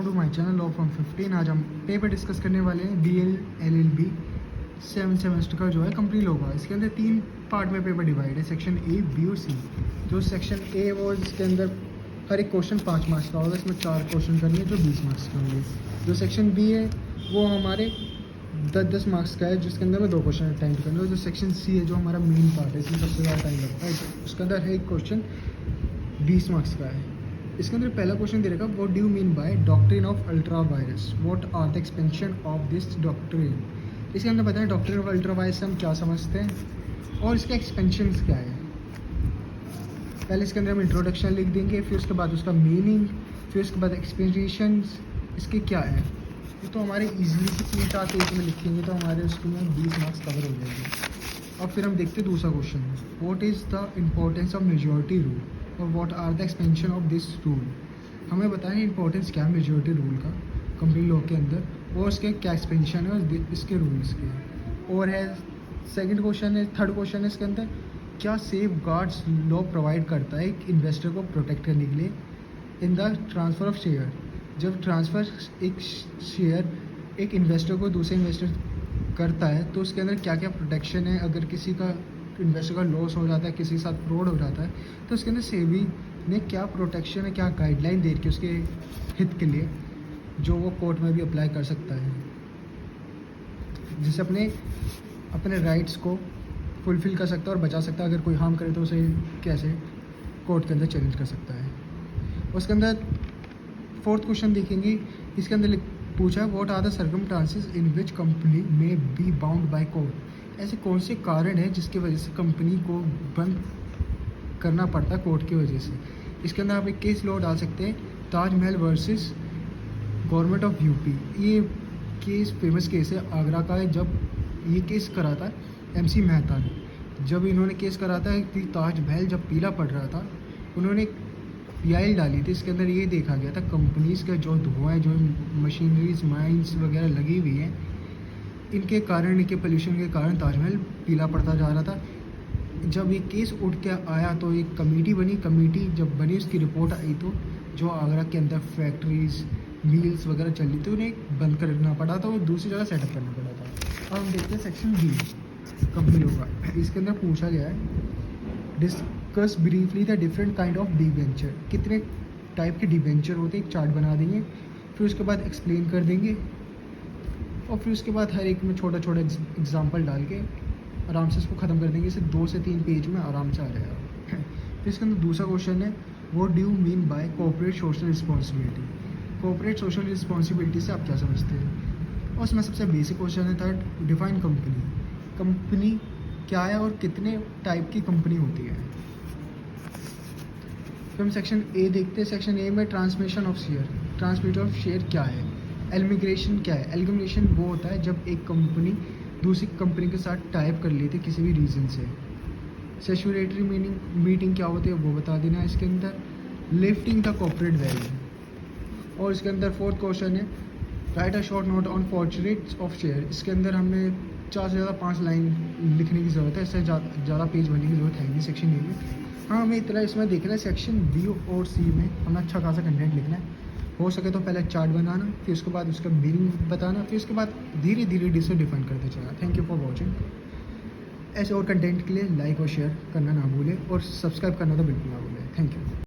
To my channel law from 15। आज हम paper discuss करने वाले हैं BL LLB 7 सेमेस्टर का जो है कंप्लीट लॉ का। इसके अंदर 3 पार्ट में पेपर डिवाइड है, सेक्शन A, B और C। जो सेक्शन A है वो इसके अंदर हर एक क्वेश्चन 5 मार्क्स का होगा, इसमें 4 क्वेश्चन करने जो 20 मार्क्स के होंगे। जो सेक्शन B है वो हमारे 10-10 मार्क्स का है, जिसके अंदर मैं 2 क्वेश्चन अटेम्प्ट करूँगा। जो सेक्शन C है जो हमारा मेन पार्ट है, इसमें सबसे ज़्यादा टाइम लगता है, उसके अंदर हर एक क्वेश्चन 20 मार्क्स का है। इसके अंदर पहला क्वेश्चन दे रखा, what do you mean by doctrine of ultra vires, what are the expansion of this doctrine. इसके अंदर बताएं डॉक्ट्रिन ऑफ अल्ट्रा वायरस से हम क्या समझते हैं और इसके एक्सपेंशन क्या है। पहले इसके अंदर हम इंट्रोडक्शन लिख देंगे, फिर उसके बाद उसका मीनिंग, फिर उसके बाद एक्सपेंशन इसके क्या है। ये तो हमारे ईजिली से 3-4 पेज में लिखेंगे तो हमारे उसमें 20 मार्क्स कवर हो जाएंगे। अब फिर हम देखते हैं दूसरा question, what is the importance of majority rule और what are the expansion of this rule. हमें बताएं इंपॉर्टेंस क्या है मेजॉरिटी रूल का कंप्लीट लॉ के अंदर और उसके क्या एक्सपेंशन है और इसके रूल्स के। और है सेकंड क्वेश्चन है, थर्ड क्वेश्चन है इसके अंदर, क्या सेफ गार्ड्स लॉ प्रोवाइड करता है एक इन्वेस्टर को प्रोटेक्ट करने के लिए in the transfer of share. जब ट्रांसफ़र एक शेयर एक इन्वेस्टर को दूसरे इन्वेस्टर करता है तो उसके अंदर क्या क्या प्रोटेक्शन है। अगर किसी का इन्वेस्टर का लॉस हो जाता है, किसी के साथ फ्रॉड हो जाता है, तो उसके अंदर सेबी ने क्या प्रोटेक्शन है, क्या गाइडलाइन दे रखी है उसके हित के लिए, जो वो कोर्ट में भी अप्लाई कर सकता है, जिससे अपने राइट्स को फुलफ़िल कर सकता है और बचा सकता है। अगर कोई हार्म करे तो उसे कैसे कोर्ट के अंदर चैलेंज कर सकता है। उसके अंदर फोर्थ क्वेश्चन देखेंगे, इसके अंदर पूछा है what are the circumstances in which company may be bound by court. ऐसे कौन से कारण हैं जिसकी वजह से कंपनी को बंद करना पड़ता है कोर्ट की वजह से। इसके अंदर आप एक केस लॉ डाल सकते हैं, Taj Mahal versus government of UP. ये केस फेमस केस है, आगरा का है। जब ये केस करा था MC मेहता ने, जब इन्होंने केस करा था कि ताजमहल जब पीला पड़ रहा था, उन्होंने PIL डाली थी। इसके अंदर ये देखा गया था कंपनीज़ का जो धुआं है, जो मशीनरीज माइंस वगैरह लगी हुई हैं, इनके कारण, इनके पोल्यूशन के कारण ताजमहल पीला पड़ता जा रहा था। जब ये केस उठ के आया तो एक कमेटी बनी, कमेटी जब बनी उसकी रिपोर्ट आई तो जो आगरा के अंदर फैक्ट्रीज मिल्स वगैरह चल रही थी उन्हें बंद करना पड़ा था और दूसरी जगह सेटअप करना पड़ा था। अब हम देखते हैं सेक्शन B कंपनी होगा। इसके अंदर पूछा गया है discuss briefly the different kind of debenture. कितने टाइप के डिबेंचर होते हैं, एक चार्ट बना देंगे, फिर उसके बाद एक्सप्लेन कर देंगे और फिर उसके बाद हर एक में छोटा छोटा एग्जाम्पल डाल के आराम से इसको ख़त्म कर देंगे। इसे 2 से 3 पेज में आराम से आ जाएगा। फिर इसके अंदर दूसरा क्वेश्चन है, what do you mean bye corporate social responsibility. Corporate social responsibility से आप क्या समझते हैं। और उसमें सबसे बेसिक क्वेश्चन है थर्ड, डिफाइन कंपनी। कंपनी क्या है और कितने टाइप की कंपनी होती है। फिर हम सेक्शन A देखते हैं। सेक्शन A में transmission of share. Transmission of share क्या है। एलिमिग्रेशन क्या है। एलिमिग्रेशन वो होता है जब एक कंपनी दूसरी कंपनी के साथ टाइप कर लेती है किसी भी रीज़न से। सेचुरेटरी मीटिंग क्या होती है वो बता देना। इसके अंदर लिफ्टिंग द कॉर्पोरेट वैल्यू। और इसके अंदर फोर्थ क्वेश्चन है, right a short note on फॉर्चुनेट्स of share. इसके अंदर हमें 4 से ज़्यादा 5 लाइन लिखने की ज़रूरत है, इससे ज़्यादा पेज भरने की ज़रूरत है नहीं सेक्शन A में। हाँ, हमें इतना इसमें देखना है सेक्शन B और C में हमें अच्छा खासा कंटेंट लिखना है। हो सके तो पहले चार्ट बनाना, फिर उसके बाद उसका मीनिंग बताना, फिर उसके बाद धीरे धीरे डिसे डिफाइन करते चलना। Thank you for watching. ऐसे और कंटेंट के लिए लाइक और शेयर करना ना भूलें और सब्सक्राइब करना तो बिल्कुल ना भूलें। Thank you.